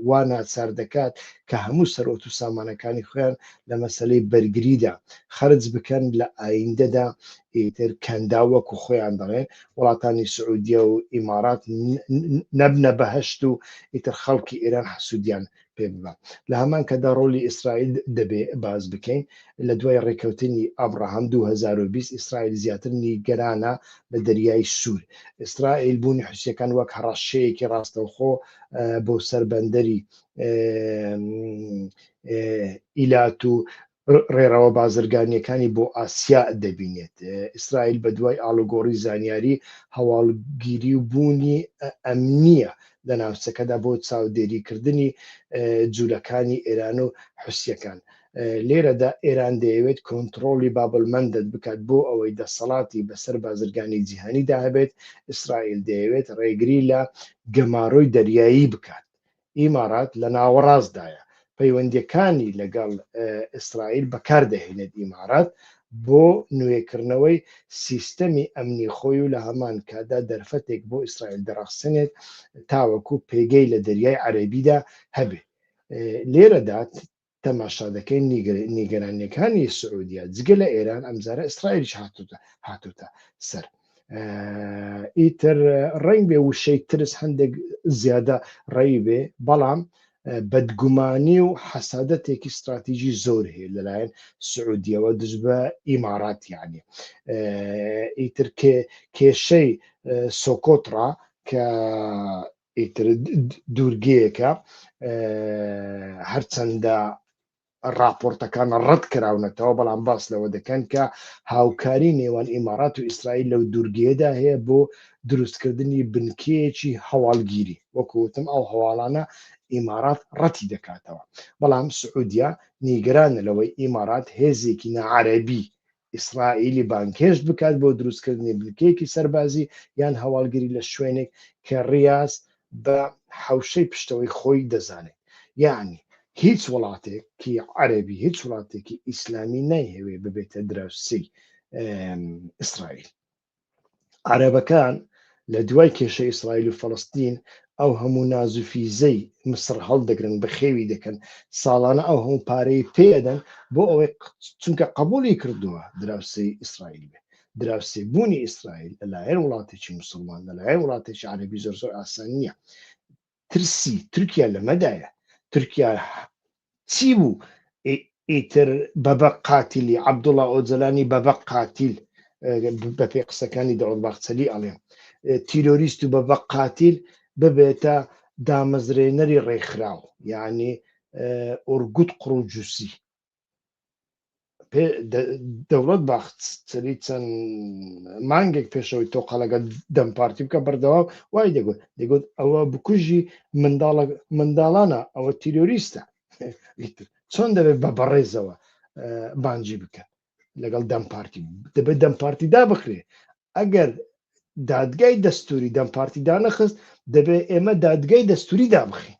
وا ناچار دەکات کە هەموو سەرۆت و سامانەکانی خۆیان لە مەسەلەی بەرگریدا خەرج بکەن لە ئایندەدا ئیتر کەندا وەکو خۆیان دەڵێن وڵاتانی سعودیە و ئیمارات نەبنە بەهشت و ئیتر خەڵکی ئێران حەسوودیان پێ ببە لە هەمان کەدا ڕۆلی ئیسرائیل دەبێ باز بکەین لە دوای ڕێکەوتنی ئەبراهام 2020 ئیسرائیل زیاتر نیگەرانە بە دەریای سوور ئیسرائیل بوونی حوسیەکان وەک هەڕەشەیەکی ڕاستەوخۆ بۆ سەربەندەری ئیلات و ڕێڕەوە بازرگانیەکانی بۆ ئاسیا دەبینێت ئیسرائیل بە دوای ئاڵوگۆڕی زانیاری هەواڵگیری و بوونی ئەمنیە لە ناوچەکەدا بۆ چاودێریکردنی جوولەکانی ئێران و حوسیەکان لێرەدا ئێران دەیەوێت کۆنتترۆلی بابلمەندت بکات بۆ ئەوەی دەسەڵاتی بەسەر بازرگانی جیهانیدا هەبێت ئیسرائیل دەیەوێت ڕێگری لە گەماڕۆی دەریایی بکات ئیمارات لە ناوەڕاستدایە پەیوەندیەکانی لەگەڵ ئیسرائیل بەکاردەهێنێت ئیمارات بۆ نوێکردنەوەی سیستەمی ئەمنی خۆی و لە هەمان کادا دەرفەتێک بۆ ئیسرائیل دەڕەخسنێت تاوەکو پێگەی لە دەریای عەرەبیدا هەبێ لێرەدا تەماشا دەکەین نیگەرانیەکانی سعودیە جگە لە ئێران ئەمجارە ئیسرائیلش هاتوتە سەر ئیتر ڕنگ بێ وشەی ترس هەندێک زیادە ڕێی بێ بەڵام بەدگومانی و حەسادەتێکی استراتیژی زۆر هەیە لەلایەن سعودیەوە دژ بە ئیمارات یعنی ئیتر کێشەی سۆکۆترا کە ئیتر دوورگەیەکە هەرچەندە راپۆرتەکان ڕەت کراونەتەوە بەڵام باس لەوە دەکەن کە هاوکاری نێوان ئیمارات و ئیسرائیل لەو دوورگەیەدا هەیە بۆ دروستکردنی بنکەیەکی هەواڵگیری وەکوتم ئەو هەواڵانە ئیمارات ڕەتی دەکاتەوە بەڵام سعودیا نیگەرانە لەوەی ئیمارات هێزێکی نەعەرەبی ئیسرائیلی بانکێش بکات بۆ دروستکردنی بنکەیەکی سەربازی یان هەواڵگیری لە شوێنێک کە ڕاست بە حوشەی پشتەوەی خۆی دەزانێت یعنی هیچ وڵاتێکی عەرەبی هیچ وڵاتێکی ئیسلامی نایهەوێ ببێتە دراوسەی ئیسرائیل عەرەبەکان لە دوای کێشەی ئیسرائیل و فەڵەستین ئەو هەموو نازوفیزەی مسر هەڵدەگرن بە خێوی دەکەن ساڵانە ئەو هەموو پارەی پێدەن بۆ ئەوەی چونکە قبولی کردووە دراوسەی ئیسرائیل بێ دراوسێ بوونی ئیسرائیل لەلایەن وڵاتێکی مسلمان لەلایەن وڵاتێکی عەرەبی زۆر زۆر ئاسان نییە ترسی تورکیا لەمەدایە تورکیا چی بوو ئیتر بەبە قاتیلی عەبدوڵڵا ئۆجەلانی بەبە قاتیل بە پێ قسەکانی داوود باخچەلی ئەڵێم تیرۆریست و بەبە قاتیل ببێتە دامەزرێنەری ڕێکخراو یعنی ئورگوت قڕوجوسی دەوڵەت باخچەلی چەند مانگێک پێشەوەی تۆقەڵەکە دەم پارتی بکە بەردەواو وای دەگوت ئەوە بکوژی منداڵانە ئەوە تیرۆریستە چۆن دەبێت بە بەڕێزەوە بانجی بکە لەگەڵ دەم پارتی دەبێت دەم پارتی دابخرێ ئەگەر دادگای دەستوری دەم پارتی دانەخست دەبێت ئێمە دادگای دەستوری دابخین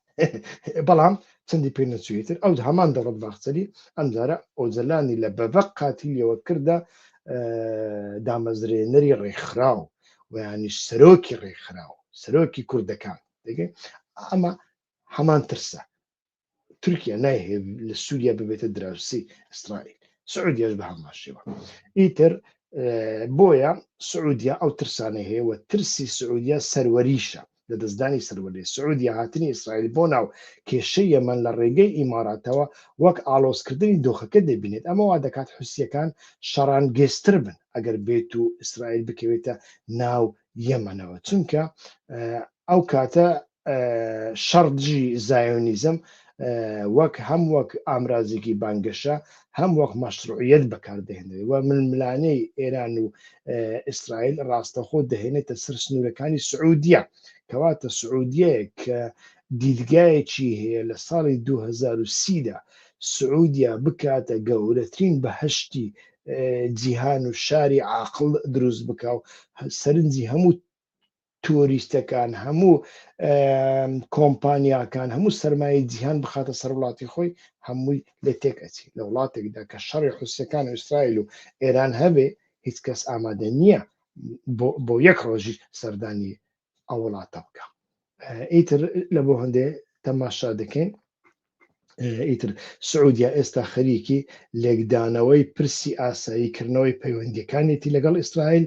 بەڵام چەندی پێ نەچوێتتر ئەو هەمان دەڵەت باخچەری ئەمجارە ئۆجەلانی لە بەبە قاتیلەوە کردە دامەزرێنەری ڕێکخراو ویانیش سەرۆکی ڕێکخراو سەرۆکی کوردەکان ئەمە هەمان ترسە تورکیا نایهێ لە سووریا ببێتە دراوسەی ئیسرائیل سعودیاش بە هەمان شێوە ئیتر بۆیە سعودیا ئەو ترسانە هەیە و ترسی سعودیا سەروەریشە لە دەستدانی سەروەری سعودیا هاتنی ئیسرائیل بۆ ناو کێشەی یەمەن لە ڕێگەی ئیماراتەوە وەک ئاڵۆزکردنی دۆخەکە دەبینێت ئەمە وا دەکات حوسیەکان شەڕان گێستر بن ئەگەر بێت و ئیسرائیل بکەوێتە ناو یەمەنەوە چونکە ئەو کاتە شەڕجی زایۆنیزم وەک هەم وەک ئامرازێکی بانگەشە هەم وەک مەشروعیەت بەکاردەهێنێت و ململانەی ئێران و ئیسرائیل ڕاستەخۆ دەهێنێتە سەر سنوورەکانی سعودیە کەواتە سعودیەیە کە دیدگایەکی هەیە لە ساڵی 2030دا سعودیا بکاتە گەورەترین بەهەشتی جیهان و شاری عاقڵ دروست بکە و سەرنجی هەموو تۆریستەکان هەموو کۆمپانیاکان هەموو سەرمایە جیهان بخاتە سەر وڵاتی خۆی هەمووی لە تێک ئەچی لە وڵاتێکدا کە شەڕی حوسیەکان و ئیسرائیل و ئێران هەبێ هیچ کەس ئامادە نییە بۆ یەک ڕۆژی سەردانی ئەو وڵاتە بکە ئیتر لە بۆ هەندێ تەماشا دەکەین ئیتر سعودیا ئێستا خەریکی لێکدانەوەی پرسی ئاساییکردنەوەی پەیوەندیەکانێتی لەگەڵ ئیسرائیل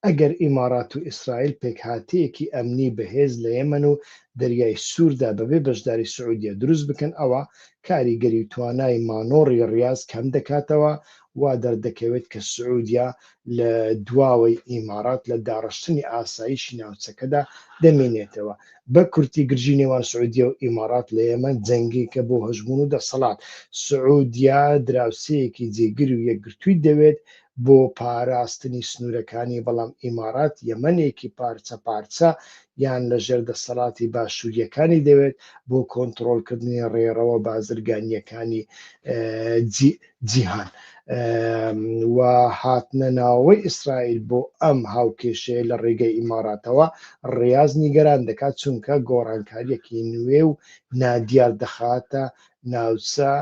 ئەگەر ئیمارات و ئیسرائیل پێکهاتەیەکی ئەمنی بەهێز لە یەمەن و دەریای سووردا بەبێ بەشداری سعودیا دروست بکەن ئەوە کاریگەری و توانای مانۆڕی ڕاز کەم دەکاتەوە وا دەردەکەوێت کە سعودیا لە دواوەی ئیمارات لە داڕشتنی ئاساییشی ناوچەکەدا دەمێنێتەوە بە کورتی گرژی نێوان سعودیا و ئیمارات لە ئێمە جەنگێکە بۆ هەژبوون و دەسەڵات سعودیا دراوسەیەکی جێگر و یەکگرتووی دەوێت بۆ پاراستنی سنوورەکانی بەڵام ئیمارات یەمەنێکی پارچە پارچە یان لەژێر دەسەڵاتی باشووریەکانی دەوێت بۆ کۆنتترۆلکردنی ڕێڕەوە بازرگانیەکانی جیهان و هاتنە ناوەی ئیسرائیل بۆ ئەم هاوکێشەیە لە ڕێگەی ئیماراتەوە ڕاز نیگەران دەکات چونکە گۆڕانکاریەکی نوێ و نادیار دەخاتە ناوچە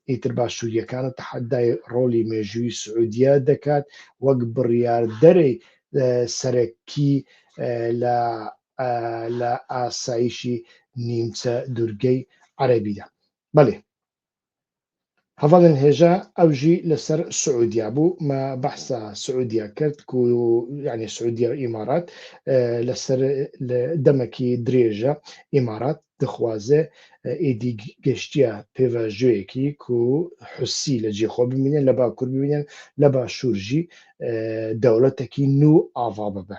ئیتر باشووریەکان و تەحەدای ڕۆلی مێژووی سعودیا دەکات وەک بڕیاردەرەی سەرەکی لە ئاسایشی نیمچە دوورگەی عەرەبیدا بەڵێ هەڤڵن هێژە ئەوژی لەسەر سعودیا بوو مە بەحسا سعودیا کرد و یعنی سعودیا و ئیمارات لەسەر دەمەکی درێژە ئیمارات دەخوازێ ئیدی گەشتیە پێڤژوەیەکی و حوسی لە جێخۆ ببینێن لە باکوور ببینێن لە باشوورژی دەوڵەتێکی نو ئاوا ببە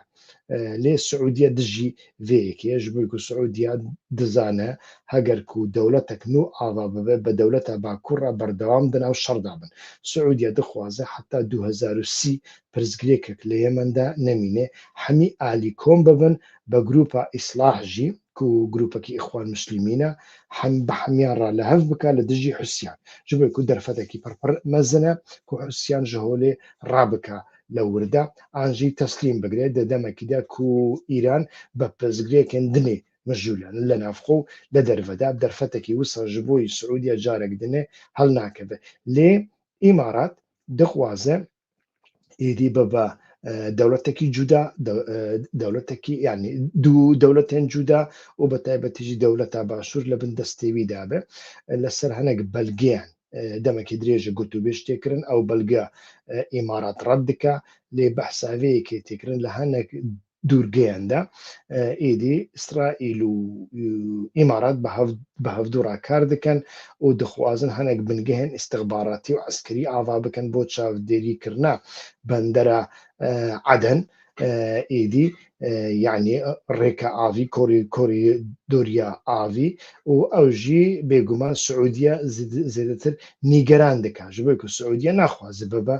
لێ سعودیا دژی vەیەکێش بووی و سعودیا دزانە هەگەر و دەوڵەتێک نو ئاوا ببێ بە دەوڵەتە باکوڕە بەردەوام دەناو شەڕدا بن سعودیا دەخوازە حتا 2030 پرزگرێکێک لە یەمەندا نەمینێ هەمی ئالی کۆم ببن بە گروپە ئیسلاحژی و گروپەکی ئیخوان مسلمینە هەم بە هەمیان ڕ لە هەف بکە لە دژی حوسیان ژبێک و دەرفەتێکی پڕپڕ مەزنە و حوسیان ژەهۆلێ ڕابکە لە وردا ئاژی تەسلیم بگرێت دەدەمەکیدا و ئیران بە پزگرێکن دنێ مەژولان لە نافخۆ و لە دەرفەدا دەرفەتێکی وسە ji بۆی سعودیا جارێک دنێ هەڵ ناکەبێ لێ ئیمارات دەخوازە ئیدی بە دەوڵەتێکی جودا دەوڵەتێکی ینی دوو دەوڵەتێن جودا و بە تایبەتیژی دەوڵەتە باشوور لە بن دەستێویدا بێ لەسەر هەنێک بەلگیان دەمەکی درێژە گوت و بێش تێکردن ئەو بەلگە ئیمارات ڕەت دکە لێ بەحساوەیەکی تێکردن لە هەنێک دوورگەیاندا ئیدی ئیسرائیل و ئیمارات بە هەفتوو ڕاکار دەکەن و دەخوازن هەنێک بنگەهێن ئیستخباراتی و عسکەری ئاوا بکەن بۆ چاودێریکردنا بەندەرە عەدەن ئیدی یعنی ڕێکە ئاوی کۆری دۆریا ئاوی و ئەوژی بێگومان سعودیا زێدەتر نیگەران دەکا ji بۆی و سعودیا ناخوازە بە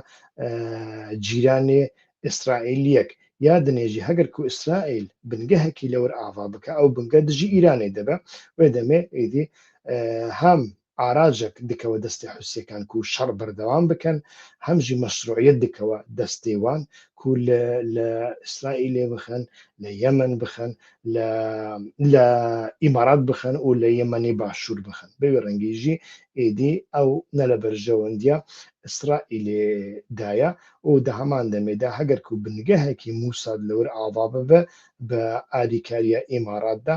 جیرانێ ئیسرائیلیەک یا دنێژی هەگەر و ئیسرائیل بنگەهێکی لەوەر ئاوا بکە ئەو بنگە دژی ئیرانێ دەبە وێ دەمێ ئیدی هەم ئاراجێک دکەوە دەستی حوسەکان و شەڕ بەردەوام بکەن هەمژی مەشروعیت دکەوە دەستێوان و لە ئیسرائیلێ بخەن لە یەمەن بخەن لە ئیمارات بخەن و لە یەمەنی باشوور بخەن بەوێ ڕەنگیژی ئیدی ئەو نە لە بەرژەوەندیە ئیسرائیلێدایە و دە هەمان دەمێدا هەگەر و بنگەهێکی موساد لەور ئاوا ببە بە ئالیکاریە ئیماراتدا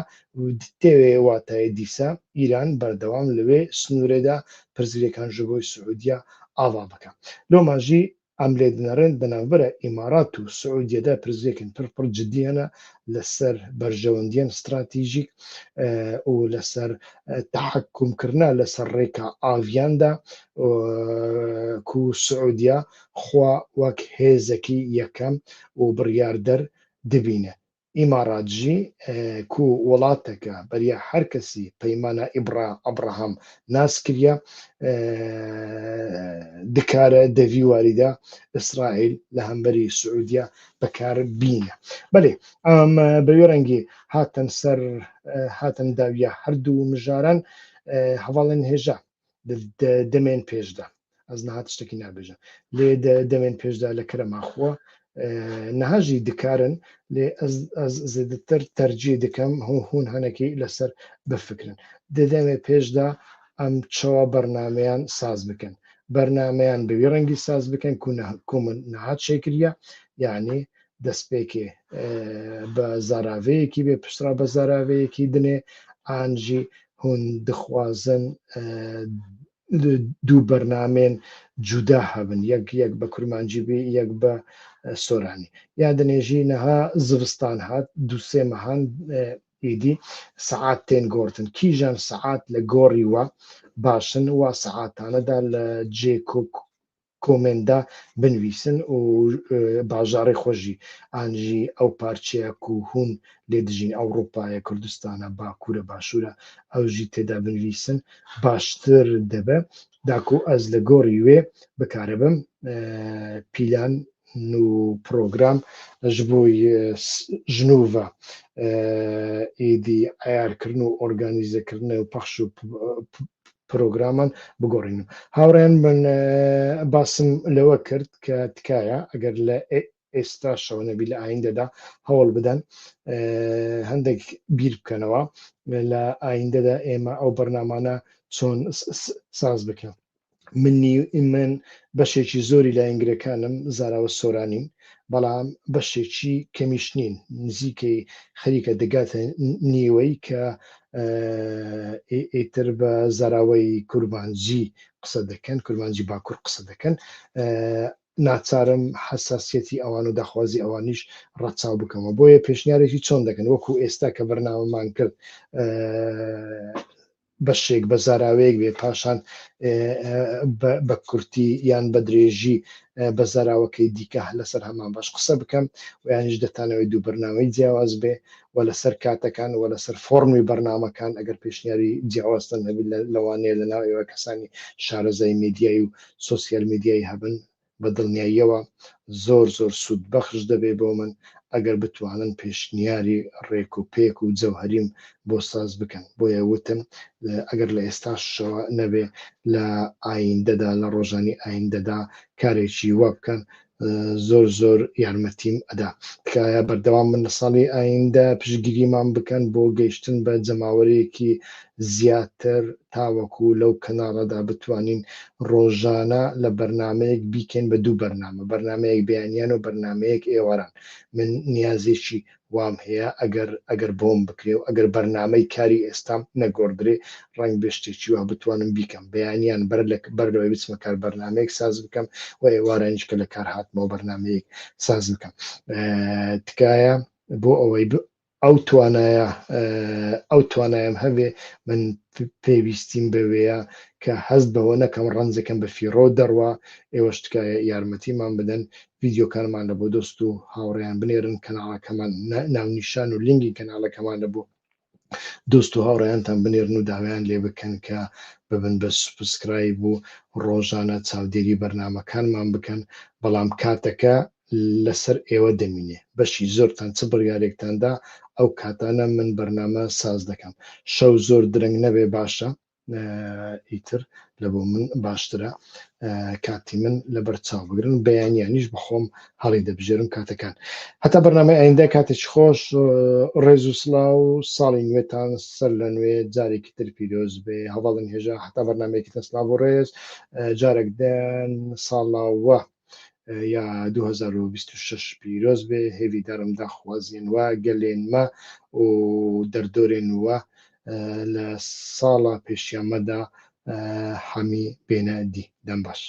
تێوێ واتای دیسا ئیران بەردەوام لەوێ سنوورێدا پرزیرەکان ji بۆی سعودیا ئاوا بکە لۆماژی ئەم لێ دنەڕێن بەناوبەرە ئیمارات و سعودیەدا پرزێکن پڕ جدیانە لەسەر بەرژەوەندیان استراتیژیک و لەسەر تحکمکردنا لەسەر ڕێکە ئاڤیاندا و سعودیا خوا وەک هێزەکی یەکەم و بڕیاردەر دبینە ئیماراتژی و وڵاتەکە بەریا هەر کەسی پەیمانە ئەبراهام ناسکریە دکارە دەوی واریدا ئیسرائیل لە هەمبەری سعودیا بەکار بینە بەێ ئەم بەوێ ڕەنگی هاتن سەر هاتن داویە هەردوو مژاران هەواڵێن هێژە دەمێن پێشدا ئەس نهات شتێکی نابێژە لێ دەمێن پێشدا لە کەرەماخوە نەهاژی دکارن لێ ئەس زێدەتر تەرجی دەکەم هون هەنێکی لەسەر بفکرن دەدەمێ پێشدا ئەم چەوە بەرنمەیان ساز بکەن بەرنمەیان بەوی ڕەنگی ساز بکەن کومن نهات شێکریە یعنی دەستپێکێ بە زاراوەیەکی بێ پشترا بە زاراوەیەکی دنێ ئانژی هون دخوازن دوو بەرنامێن جودا هەبن یەک بە کورمانجی بێ یەک بە سۆرانی یادنێژی نەها زستان هات دووسێ مەهان ئیدی سعات تێن گۆرتن کیژان سعات لە گۆڕی وە باشن وا سعاتانەدا لە جێ کۆمندا بنویسن و باژارێ خۆشی ئانژی ئەو پارچەیە و هون لێ دژین ئەوروپایە کوردستانە باکوورە باشوورە ئەوژی تێدا بنویسن باشتر دەبە داکو ئەس لە گۆڕی وێ بکارەبم پیلان و پرۆگرام ji bo jinûva êdî eyarkirin û organîzekirine û pexş û پرۆگرامان بگۆڕین و هاوڕێن من باسم لەوە کرد کە تکایە ئەگەر لە ئێستا شەونەبی لە ئایندەدا هەوڵ بدەن هەندێک بیر بکەنەوە لە ئایندەدا ئێمە ئەو بەرنامانە چۆن ساز بکەن من بەشێکی زۆری لە ئینگلەکانم زاراوە سۆرانیم بەڵام بەشێکی کەمیش نین نزیکەی خەریکە دەگاتە نیوەی کە ئیتر بە زاراوەی کورمانجی قسە دەکەن کورمانجی باکوور قسە دەکەن ناچارم حساسیەتی ئەوان و داخوازی ئەوانیش ڕەچاو بکەمەوە بۆیە پێشنیارێکی چۆن دەکەن وەکو ئێستا کە بەرنامەمان کرد بەشێک بە زاراوەیەک بێ پاشان بە کورتی یان بە درێژی بە زاراوەکەی دیکە لەسەر هەمان باش قسە بکەم و یانیش دەتانەوەی دوو بەرنامەی جیاواز بێ و لەسەر کاتەکان و لەسەر فۆرمی بەرنامەکان ئەگەر پێشنیاری جیاوازتن هەبێت لەوانەیە لە ناو ئێوە کەسانی شارەزای میدیایی و سۆسیال میدیایی هەبن بە دڵنیاییەوە زۆر سوود بەخش دەبێ بۆ من ئەگەر بتوانن پێشنیاری ڕێک و پێک و جەوهەریم بۆ ساز بکەن بۆیە وتم ئەگەر لە ئێستاشەوە نەبێ لە ئایندەدا لە ڕۆژانی ئایندەدا کارێکی وا بکەن زۆر یارمەتیم ئەدا تکایە بەردەوام من لە ساڵی ئایندە پشگیریمان بکەن بۆ گەیشتن بە جەماوەرەیەکی زیاتر تاوەکو لەو کەناڵەدا بتوانین ڕۆژانە لە بەرنمەیەک بیکەین بە دوو بەرنمەیەک بەیانیان و بەرنمەیەک ئێواران من نیازێکی وام هەیە ئەگەر بۆم بکرێ و ئەگەر بەرنمەی کاری ئێستام نەگۆڕدرێ ڕنگ بێ شتێکی وا بتوانم بیکەم بەیانیان بەرلەوەی بچمە کار بەرنمەیەک ساز بکەم و ئێوارانیش کە لە کار هاتمەوە بەرنمەیەک ساز بکەم تکایە بۆ ئەوەی ئەو توانایم هەبێ من پێویستیم بەوەیە کە هەست بەوە نەکەم ڕەنجەکەم بە فیڕۆ دەڕوا ئێوەش تکایە یارمەتیمان بدەن ڤیدیۆکانمان لە بۆ دۆست و هاوڕێیان بنێرن کەناڵەکەمان ناونیشان و لینگی کەناڵەکەمانە بۆ دۆست و هاوڕێیانتان بنێرن و داوایان لێ بکەن کە ببن بە سوبسکرایب و ڕۆژانە چاودێری بەرنمەکانمان بکەن بەڵام کاتەکە لەسەر ئێوە دەمینێ بەشی زۆرتان چ بڕیارێکتاندا ئەو کاتانە من بەرنامە ساز دەکەم شەو زۆر درەنگ نەبێ باشە ئیتر لە بۆ من باشترە کاتی من لە بەرچاو بگرن بەیانیانیش بخۆم هەڵی دەبژێرم کاتەکان هەتا بەرنامەی ئایندە کاتێکی خۆش ڕێز و سڵاو و ساڵی نوێتان سەر لە نوێ جارێکی تر پیرۆز بێ هەواڵن هێژە هەتا بەرنمەیەکی تەسلااو بۆ ڕێز جارێک دێن ساڵاوە یا 2026 پیرۆز بێ هێوی دارم داخوازیێن وە گەلێنمە و دەردۆرێن وە لە ساڵە پێشیامەدا هەمی بێنە دی دەم باش